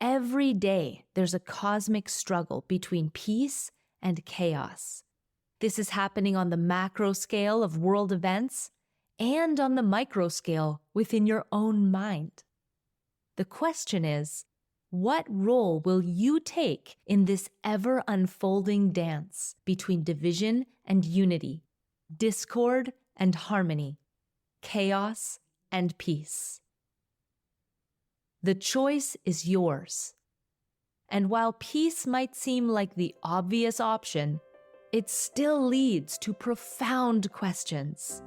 Every day, there's a cosmic struggle between peace and chaos. This is happening on the macro scale of world events and on the micro scale within your own mind. The question is, what role will you take in this ever-unfolding dance between division and unity, discord and harmony, chaos and peace? The choice is yours. And while peace might seem like the obvious option, it still leads to profound questions.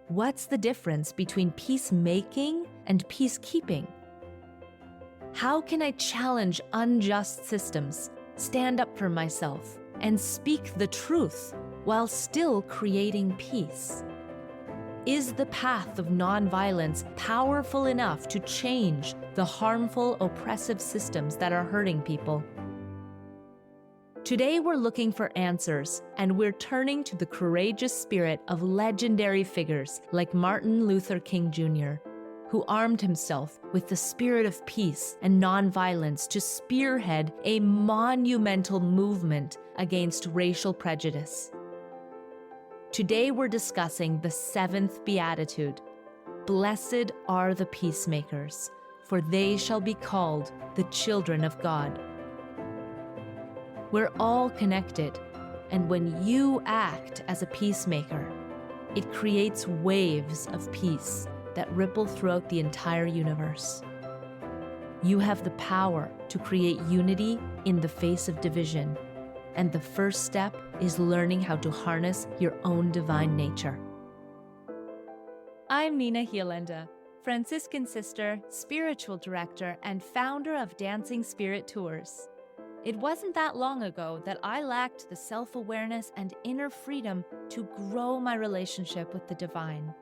What's the difference between peacemaking and peacekeeping? How can I challenge unjust systems, stand up for myself, and speak the truth while still creating peace? Is the path of nonviolence powerful enough to change the harmful, oppressive systems that are hurting people? Today we're looking for answers, and we're turning to the courageous spirit of legendary figures like Martin Luther King Jr., who armed himself with the spirit of peace and nonviolence to spearhead a monumental movement against racial prejudice. Today we're discussing the 7th Beatitude. Blessed are the peacemakers, for they shall be called the children of God. We're all connected, and when you act as a peacemaker, it creates waves of peace that ripple throughout the entire universe. You have the power to create unity in the face of division, and the first step is learning how to harness your own divine nature. I'm Nina Hirlaender, Franciscan sister, spiritual director, and founder of Dancing Spirit Tours. It wasn't that long ago that I lacked the self-awareness and inner freedom to grow my relationship with the divine.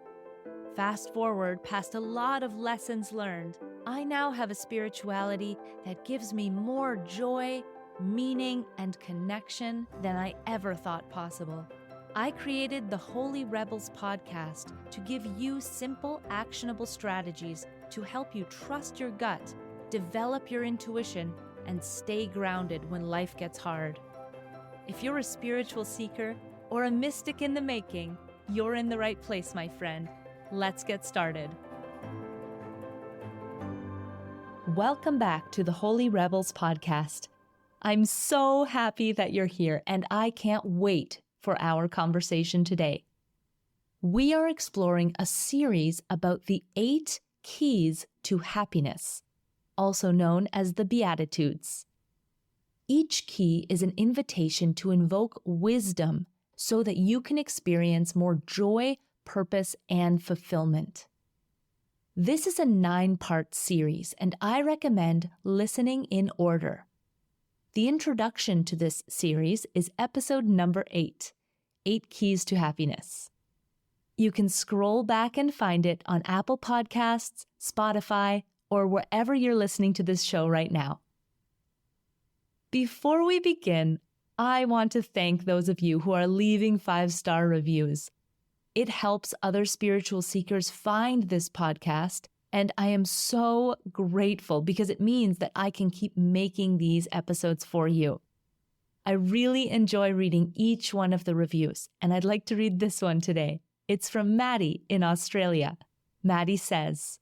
Fast forward past a lot of lessons learned, I now have a spirituality that gives me more joy, meaning, and connection than I ever thought possible. I created the Holy Rebels podcast to give you simple, actionable strategies to help you trust your gut, develop your intuition, and stay grounded when life gets hard. If you're a spiritual seeker or a mystic in the making, you're in the right place, my friend. Let's get started. Welcome back to the Holy Rebels podcast. I'm so happy that you're here, and I can't wait for our conversation today. We are exploring a series about the 8 keys to happiness, also known as the Beatitudes. Each key is an invitation to invoke wisdom so that you can experience more joy, purpose, and fulfillment. This is a 9-part series, and I recommend listening in order. The introduction to this series is episode number 8, 8 Keys to Happiness. You can scroll back and find it on Apple Podcasts, Spotify, or wherever you're listening to this show right now. Before we begin, I want to thank those of you who are leaving 5-star reviews. It helps other spiritual seekers find this podcast, and I am so grateful because it means that I can keep making these episodes for you. I really enjoy reading each one of the reviews, and I'd like to read this one today. It's from Maddie in Australia. Maddie says,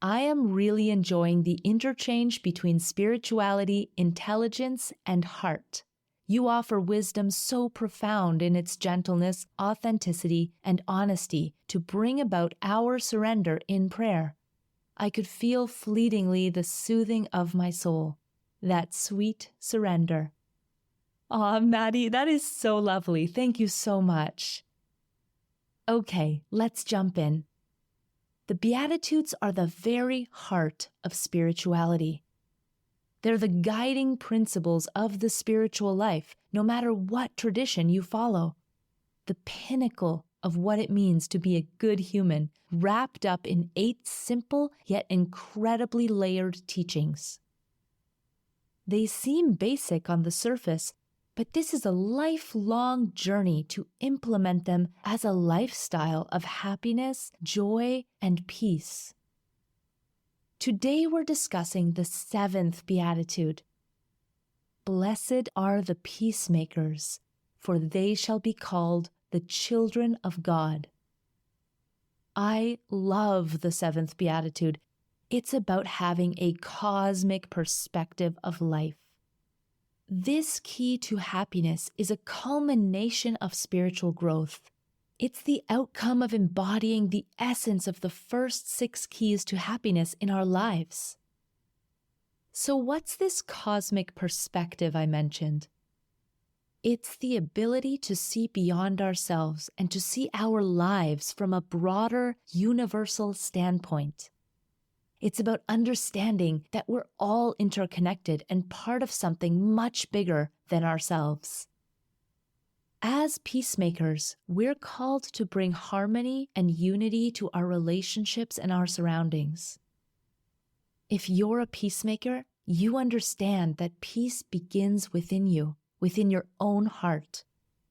I am really enjoying the interchange between spirituality, intelligence, and heart. You offer wisdom so profound in its gentleness, authenticity, and honesty to bring about our surrender in prayer. I could feel fleetingly the soothing of my soul, that sweet surrender. Aw, Maddie, that is so lovely. Thank you so much. Okay, let's jump in. The Beatitudes are the very heart of spirituality. They're the guiding principles of the spiritual life, no matter what tradition you follow. The pinnacle of what it means to be a good human, wrapped up in 8 simple yet incredibly layered teachings. They seem basic on the surface, but this is a lifelong journey to implement them as a lifestyle of happiness, joy, and peace. Today we're discussing the 7th Beatitude. Blessed are the peacemakers, for they shall be called the children of God. I love the 7th Beatitude. It's about having a cosmic perspective of life. This key to happiness is a culmination of spiritual growth. It's the outcome of embodying the essence of the first 6 keys to happiness in our lives. So what's this cosmic perspective I mentioned? It's the ability to see beyond ourselves and to see our lives from a broader, universal standpoint. It's about understanding that we're all interconnected and part of something much bigger than ourselves. As peacemakers, we're called to bring harmony and unity to our relationships and our surroundings. If you're a peacemaker, you understand that peace begins within you, within your own heart.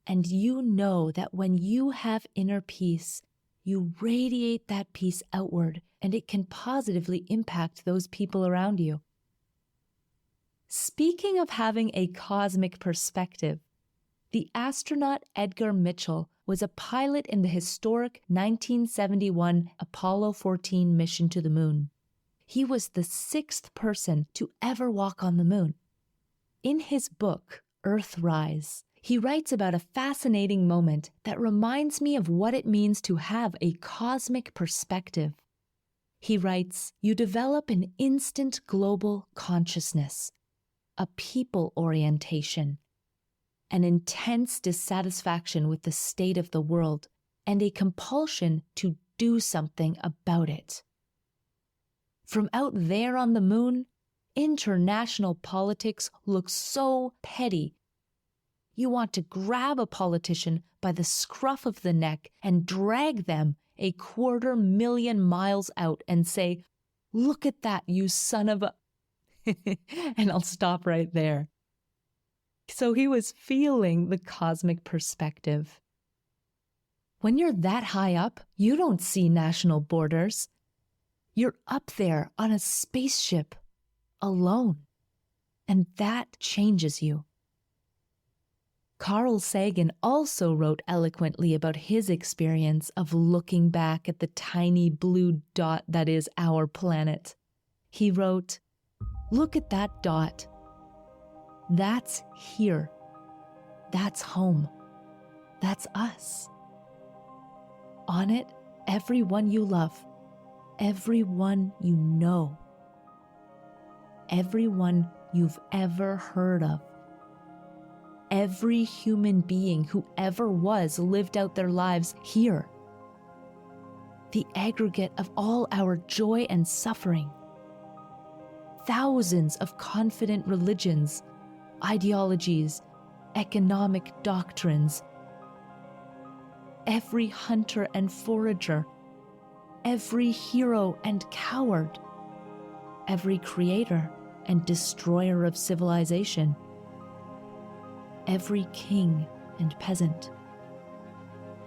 And you know that when you have inner peace, you radiate that peace outward, and it can positively impact those people around you. Speaking of having a cosmic perspective, the astronaut Edgar Mitchell was a pilot in the historic 1971 Apollo 14 mission to the moon. He was the 6th person to ever walk on the moon. In his book, Earthrise, he writes about a fascinating moment that reminds me of what it means to have a cosmic perspective. He writes, "You develop an instant global consciousness, a people orientation, an intense dissatisfaction with the state of the world, and a compulsion to do something about it. From out there on the moon, international politics looks so petty. You want to grab a politician by the scruff of the neck and drag them 250,000 miles out and say, 'Look at that, you son of a..." And I'll stop right there. So he was feeling the cosmic perspective. When you're that high up, you don't see national borders. You're up there on a spaceship, alone. And that changes you. Carl Sagan also wrote eloquently about his experience of looking back at the tiny blue dot that is our planet. He wrote, "Look at that dot. That's here. That's home. That's us. On it, everyone you love, everyone you know, everyone you've ever heard of. Every human being who ever was lived out their lives here. The aggregate of all our joy and suffering. Thousands of confident religions, ideologies, economic doctrines. Every hunter and forager, every hero and coward, every creator and destroyer of civilization, every king and peasant,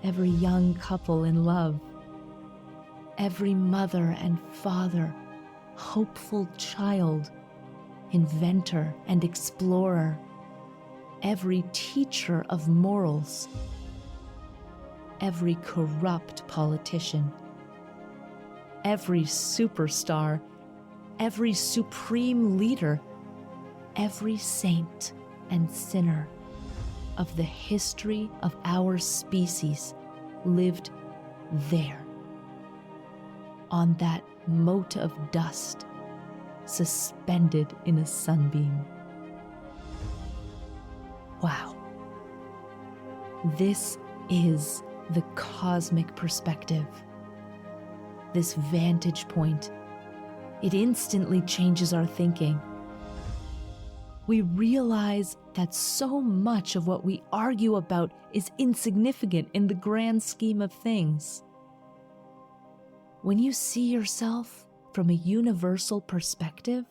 every young couple in love, every mother and father, hopeful child, inventor and explorer, every teacher of morals, every corrupt politician, every superstar, every supreme leader, every saint and sinner of the history of our species lived there, on that mote of dust, suspended in a sunbeam." Wow. This is the cosmic perspective. This vantage point, it instantly changes our thinking. We realize that so much of what we argue about is insignificant in the grand scheme of things. When you see yourself from a universal perspective,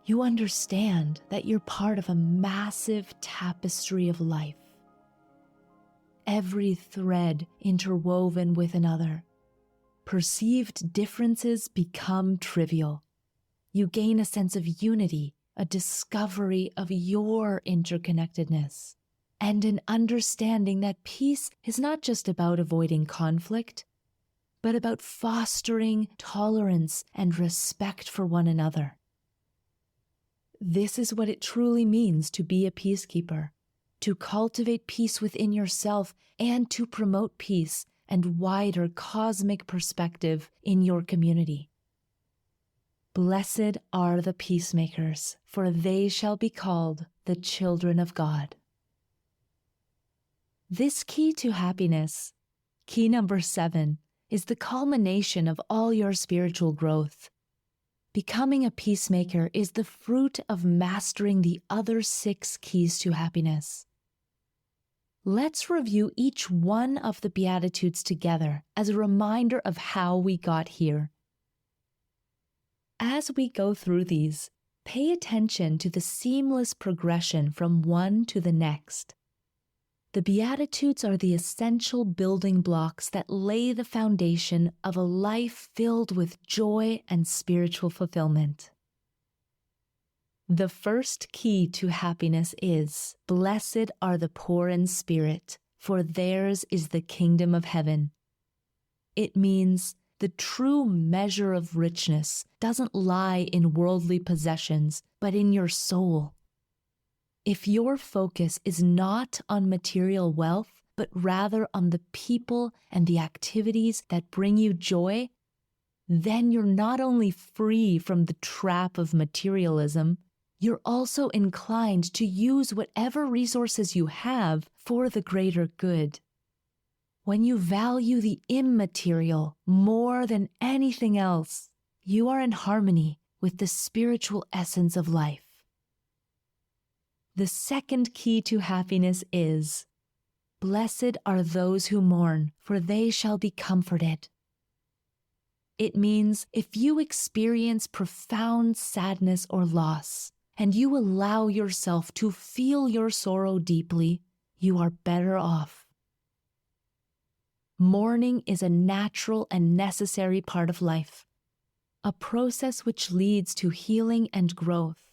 you understand that you're part of a massive tapestry of life. Every thread interwoven with another. Perceived differences become trivial. you gain a sense of unity, a discovery of your interconnectedness, and an understanding that peace is not just about avoiding conflict, but about fostering tolerance and respect for one another. This is what it truly means to be a peacekeeper, to cultivate peace within yourself and to promote peace and wider cosmic perspective in your community. Blessed are the peacemakers, for they shall be called the children of God. This key to happiness, key number 7, is the culmination of all your spiritual growth. Becoming a peacemaker is the fruit of mastering the other 6 keys to happiness. Let's review each one of the Beatitudes together as a reminder of how we got here. As we go through these, pay attention to the seamless progression from one to the next. The Beatitudes are the essential building blocks that lay the foundation of a life filled with joy and spiritual fulfillment. The first key to happiness is, "Blessed are the poor in spirit, for theirs is the kingdom of heaven." It means the true measure of richness doesn't lie in worldly possessions, but in your soul. If your focus is not on material wealth, but rather on the people and the activities that bring you joy, then you're not only free from the trap of materialism, you're also inclined to use whatever resources you have for the greater good. When you value the immaterial more than anything else, you are in harmony with the spiritual essence of life. The second key to happiness is, "Blessed are those who mourn, for they shall be comforted." It means if you experience profound sadness or loss, and you allow yourself to feel your sorrow deeply, you are better off. Mourning is a natural and necessary part of life, a process which leads to healing and growth.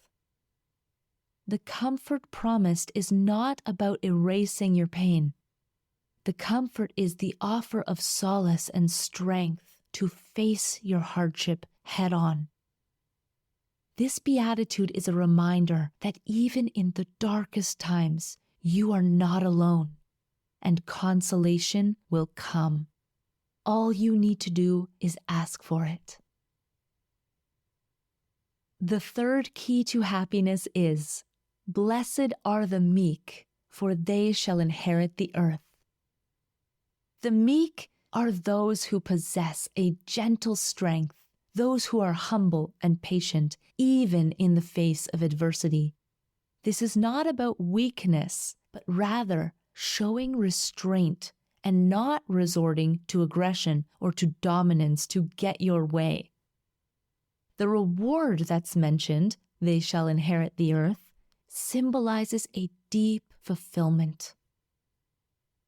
The comfort promised is not about erasing your pain. The comfort is the offer of solace and strength to face your hardship head on. This beatitude is a reminder that even in the darkest times, you are not alone, and consolation will come. All you need to do is ask for it. The third key to happiness is, "Blessed are the meek, for they shall inherit the earth." The meek are those who possess a gentle strength, those who are humble and patient, even in the face of adversity. This is not about weakness, but rather showing restraint and not resorting to aggression or to dominance to get your way. The reward that's mentioned, "They shall inherit the earth," symbolizes a deep fulfillment.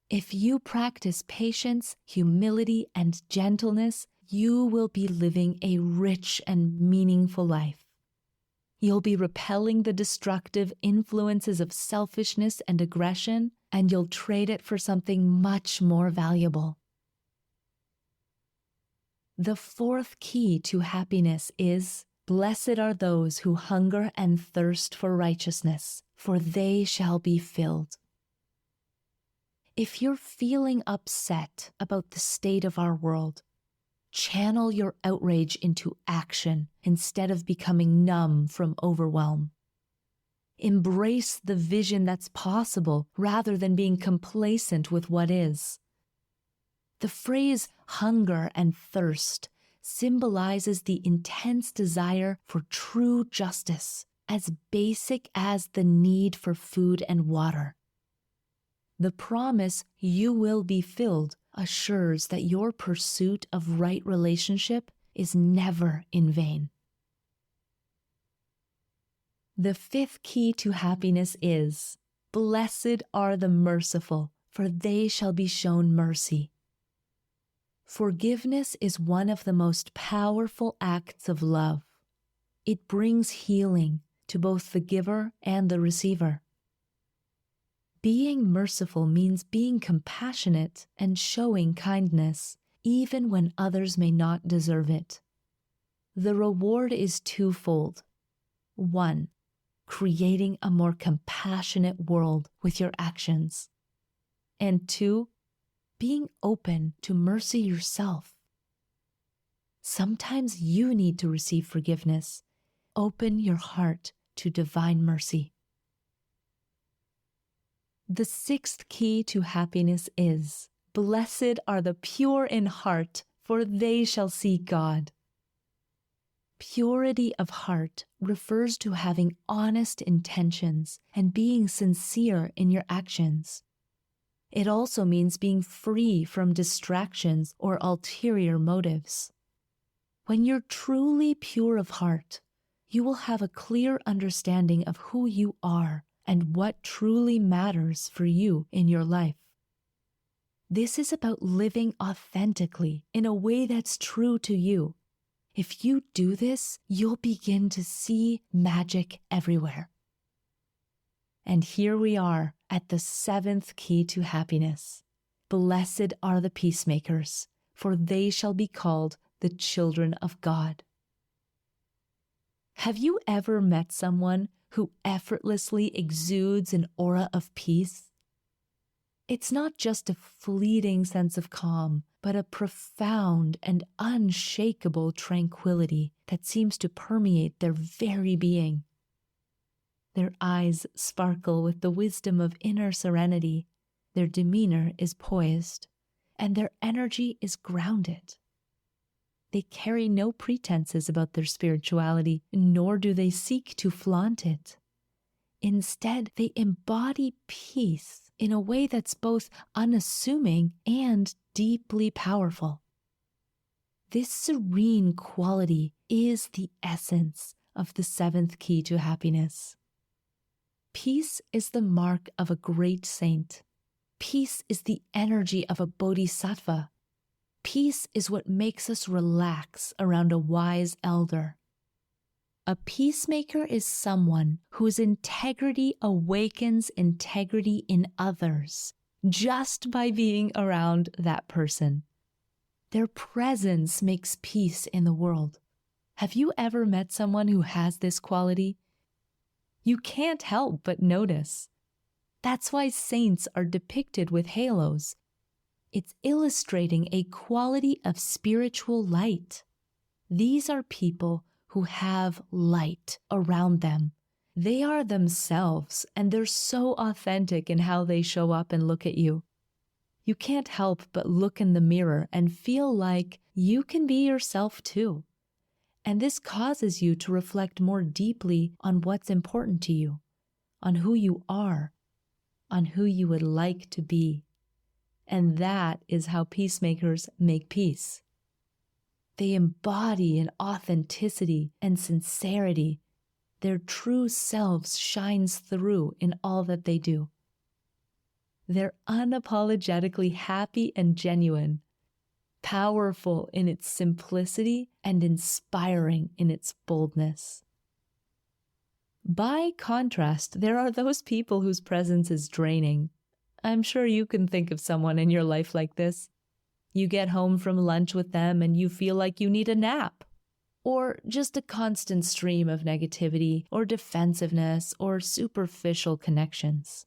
If you practice patience, humility, and gentleness, you will be living a rich and meaningful life. You'll be repelling the destructive influences of selfishness and aggression, and you'll trade it for something much more valuable. The fourth key to happiness is, "Blessed are those who hunger and thirst for righteousness, for they shall be filled." If you're feeling upset about the state of our world, channel your outrage into action instead of becoming numb from overwhelm. Embrace the vision that's possible rather than being complacent with what is. The phrase hunger and thirst symbolizes the intense desire for true justice, as basic as the need for food and water. The promise, "You will be filled," assures that your pursuit of right relationship is never in vain. The fifth key to happiness is, "Blessed are the merciful, for they shall be shown mercy." Forgiveness is one of the most powerful acts of love. It brings healing to both the giver and the receiver. Being merciful means being compassionate and showing kindness, even when others may not deserve it. The reward is twofold. 1, creating a more compassionate world with your actions. And 2, being open to mercy yourself. Sometimes you need to receive forgiveness. Open your heart to divine mercy. The 6th key to happiness is, "Blessed are the pure in heart, for they shall see God." Purity of heart refers to having honest intentions and being sincere in your actions. It also means being free from distractions or ulterior motives. When you're truly pure of heart, you will have a clear understanding of who you are and what truly matters for you in your life. This is about living authentically in a way that's true to you. If you do this, you'll begin to see magic everywhere. And here we are at the 7th key to happiness. Blessed are the peacemakers, for they shall be called the children of God. Have you ever met someone who effortlessly exudes an aura of peace? It's not just a fleeting sense of calm, but a profound and unshakable tranquility that seems to permeate their very being. Their eyes sparkle with the wisdom of inner serenity, their demeanor is poised, and their energy is grounded. They carry no pretenses about their spirituality, nor do they seek to flaunt it. Instead, they embody peace in a way that's both unassuming and deeply powerful. This serene quality is the essence of the 7th key to happiness. Peace is the mark of a great saint. Peace is the energy of a bodhisattva. Peace is what makes us relax around a wise elder. A peacemaker is someone whose integrity awakens integrity in others just by being around that person. Their presence makes peace in the world. Have you ever met someone who has this quality? You can't help but notice. That's why saints are depicted with halos. It's illustrating a quality of spiritual light. These are people who have light around them. They are themselves, and they're so authentic in how they show up and look at you. You can't help but look in the mirror and feel like you can be yourself too. And this causes you to reflect more deeply on what's important to you, on who you are, on who you would like to be. And that is how peacemakers make peace. They embody an authenticity and sincerity. Their true selves shines through in all that they do. They're unapologetically happy and genuine, powerful in its simplicity and inspiring in its boldness. By contrast, there are those people whose presence is draining. I'm sure you can think of someone in your life like this. You get home from lunch with them and you feel like you need a nap, or just a constant stream of negativity or defensiveness or superficial connections.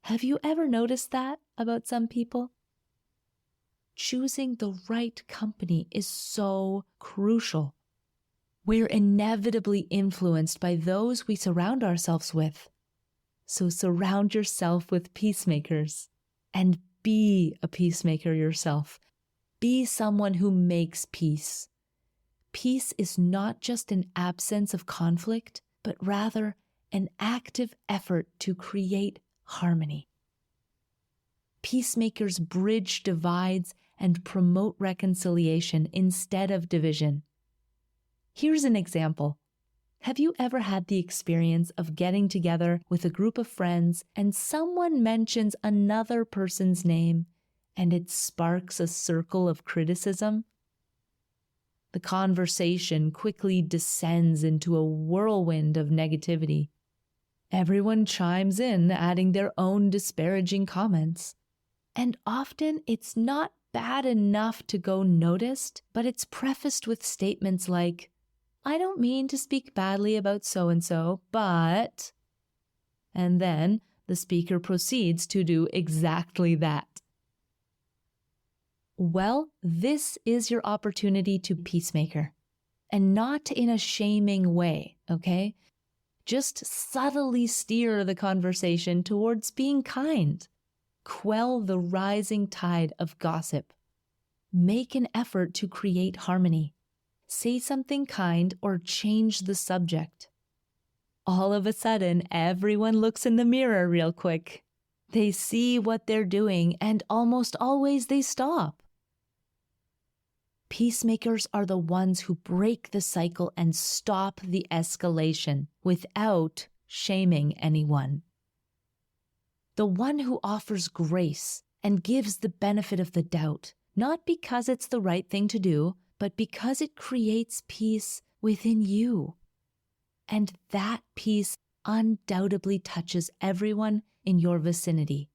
Have you ever noticed that about some people? Choosing the right company is so crucial. We're inevitably influenced by those we surround ourselves with. So surround yourself with peacemakers and be a peacemaker yourself. Be someone who makes peace. Peace is not just an absence of conflict, but rather an active effort to create harmony. Peacemakers bridge divides and promote reconciliation instead of division. Here's an example. Have you ever had the experience of getting together with a group of friends and someone mentions another person's name and it sparks a circle of criticism? the conversation quickly descends into a whirlwind of negativity. Everyone chimes in, adding their own disparaging comments. And often it's not bad enough to go noticed, but it's prefaced with statements like, "I don't mean to speak badly about so-and-so, but..." And then the speaker proceeds to do exactly that. Well, this is your opportunity to peacemaker, and not in a shaming way, okay? Just subtly steer the conversation towards being kind. Quell the rising tide of gossip. Make an effort to create harmony. Say something kind or change the subject. All of a sudden, everyone looks in the mirror real quick. They see what they're doing, and almost always they stop. Peacemakers are the ones who break the cycle and stop the escalation without shaming anyone. The one who offers grace and gives the benefit of the doubt, not because it's the right thing to do, but because it creates peace within you. And that peace undoubtedly touches everyone in your vicinity.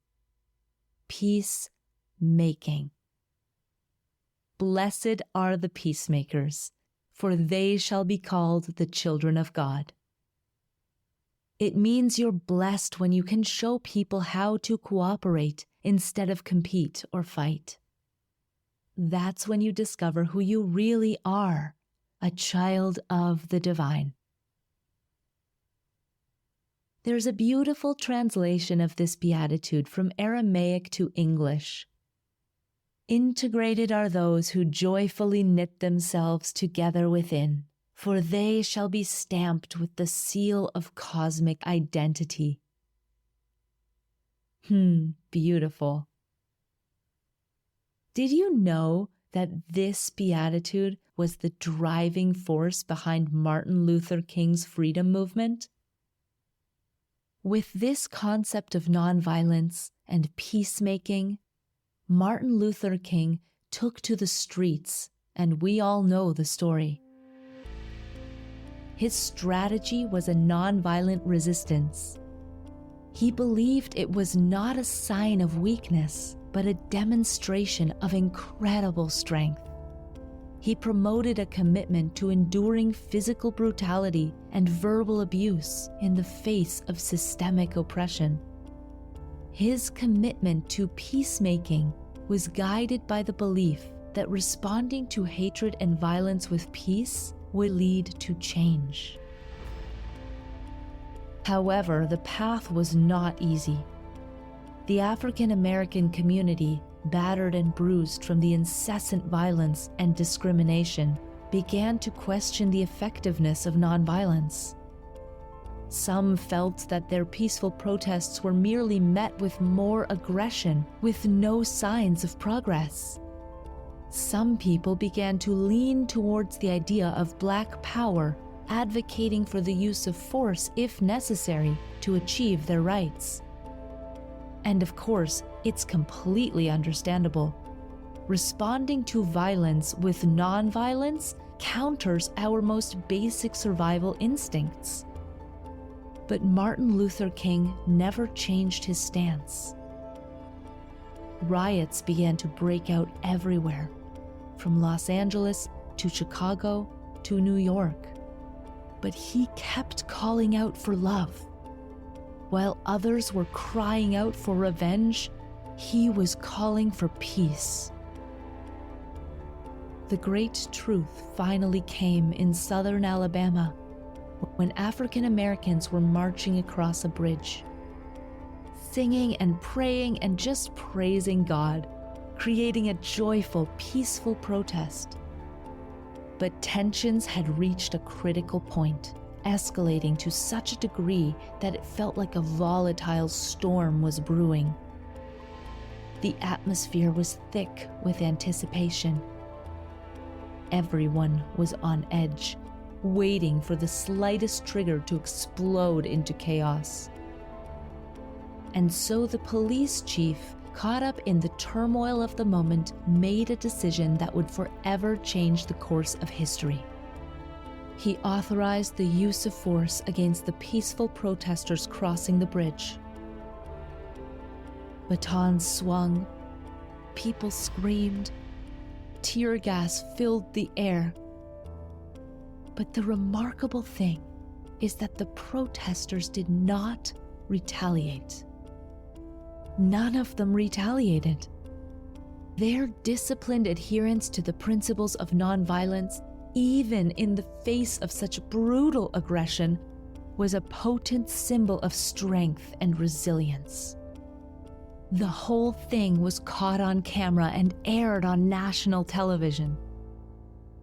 Peacemaking. Blessed are the peacemakers, for they shall be called the children of God. It means you're blessed when you can show people how to cooperate instead of compete or fight. That's when you discover who you really are, a child of the divine. There's a beautiful translation of this beatitude from Aramaic to English. Integrated are those who joyfully knit themselves together within, for they shall be stamped with the seal of cosmic identity. Beautiful. Did you know that this beatitude was the driving force behind Martin Luther King's freedom movement? With this concept of nonviolence and peacemaking, Martin Luther King took to the streets, and we all know the story. His strategy was a nonviolent resistance. He believed it was not a sign of weakness, but a demonstration of incredible strength. He promoted a commitment to enduring physical brutality and verbal abuse in the face of systemic oppression. His commitment to peacemaking was guided by the belief that responding to hatred and violence with peace would lead to change. However, the path was not easy. The African American community, battered and bruised from the incessant violence and discrimination, began to question the effectiveness of nonviolence. Some felt that their peaceful protests were merely met with more aggression, with no signs of progress. Some people began to lean towards the idea of Black power, advocating for the use of force if necessary to achieve their rights. And of course, it's completely understandable. Responding to violence with nonviolence counters our most basic survival instincts. But Martin Luther King never changed his stance. Riots began to break out everywhere, from Los Angeles to Chicago to New York. But he kept calling out for love. While others were crying out for revenge, he was calling for peace. The great truth finally came in southern Alabama, when African Americans were marching across a bridge, singing and praying and just praising God, creating a joyful, peaceful protest. But tensions had reached a critical point, escalating to such a degree that it felt like a volatile storm was brewing. The atmosphere was thick with anticipation. Everyone was on edge, waiting for the slightest trigger to explode into chaos. And so the police chief caught up in the turmoil of the moment, made a decision that would forever change the course of history. He authorized the use of force against the peaceful protesters crossing the bridge. Batons swung, people screamed, tear gas filled the air. But the remarkable thing is that the protesters did not retaliate. None of them retaliated. Their disciplined adherence to the principles of nonviolence, even in the face of such brutal aggression, was a potent symbol of strength and resilience. The whole thing was caught on camera and aired on national television.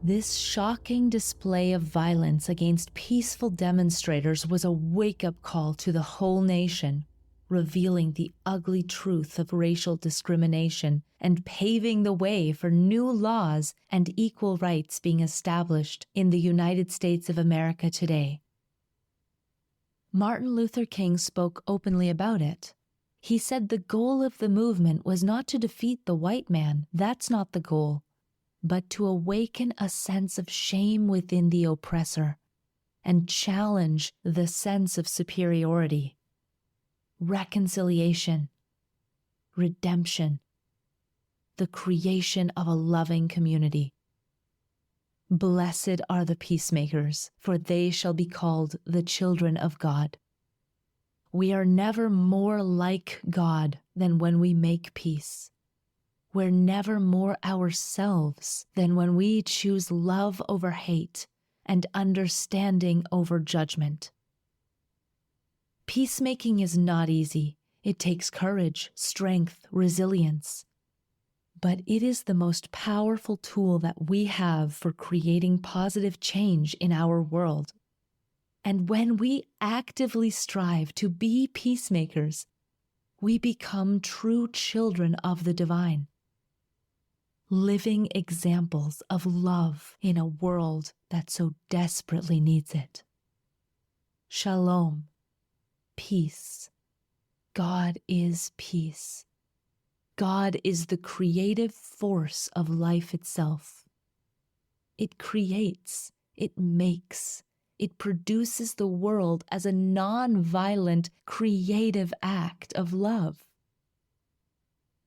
This shocking display of violence against peaceful demonstrators was a wake-up call to the whole nation, revealing the ugly truth of racial discrimination and paving the way for new laws and equal rights being established in the United States of America today. Martin Luther King spoke openly about it. He said the goal of the movement was not to defeat the white man, that's not the goal, but to awaken a sense of shame within the oppressor and challenge the sense of superiority. Reconciliation, redemption, the creation of a loving community. Blessed are the peacemakers, for they shall be called the children of God. We are never more like God than when we make peace. We're never more ourselves than when we choose love over hate and understanding over judgment. Peacemaking is not easy. It takes courage, strength, resilience. But it is the most powerful tool that we have for creating positive change in our world. And when we actively strive to be peacemakers, we become true children of the divine, living examples of love in a world that so desperately needs it. Shalom, peace. God is peace. God is the creative force of life itself. It creates, it makes, it produces the world as a non-violent, creative act of love.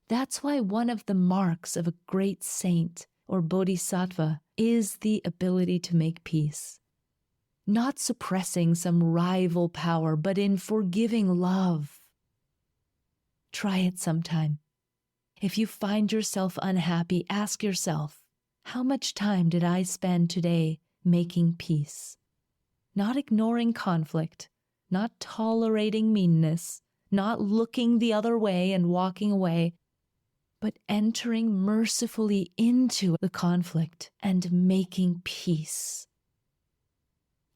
That's why one of the marks of a great saint or bodhisattva is the ability to make peace. Not suppressing some rival power, but in forgiving love. Try it sometime. If you find yourself unhappy, ask yourself, how much time did I spend today making peace? Not ignoring conflict, not tolerating meanness, not looking the other way and walking away, but entering mercifully into the conflict and making peace.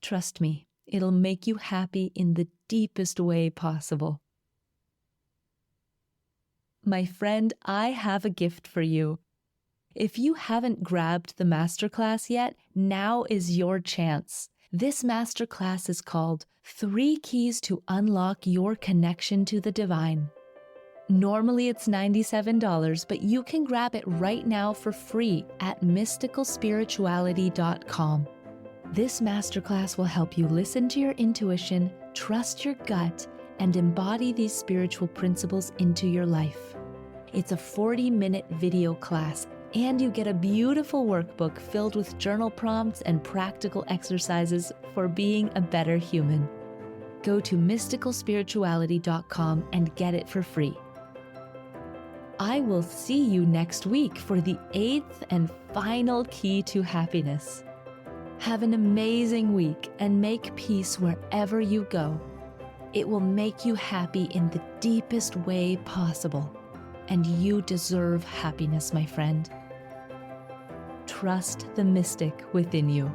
Trust me, it'll make you happy in the deepest way possible. My friend, I have a gift for you. If you haven't grabbed the masterclass yet, now is your chance. This masterclass is called 3 Keys to Unlock Your Connection to the Divine. Normally it's $97, but you can grab it right now for free at mysticalspirituality.com. This masterclass will help you listen to your intuition, trust your gut, and embody these spiritual principles into your life. It's a 40-minute video class, and you get a beautiful workbook filled with journal prompts and practical exercises for being a better human. Go to mysticalspirituality.com and get it for free. I will see you next week for the 8th and final key to happiness. Have an amazing week and make peace wherever you go. It will make you happy in the deepest way possible. And you deserve happiness, my friend. Trust the mystic within you.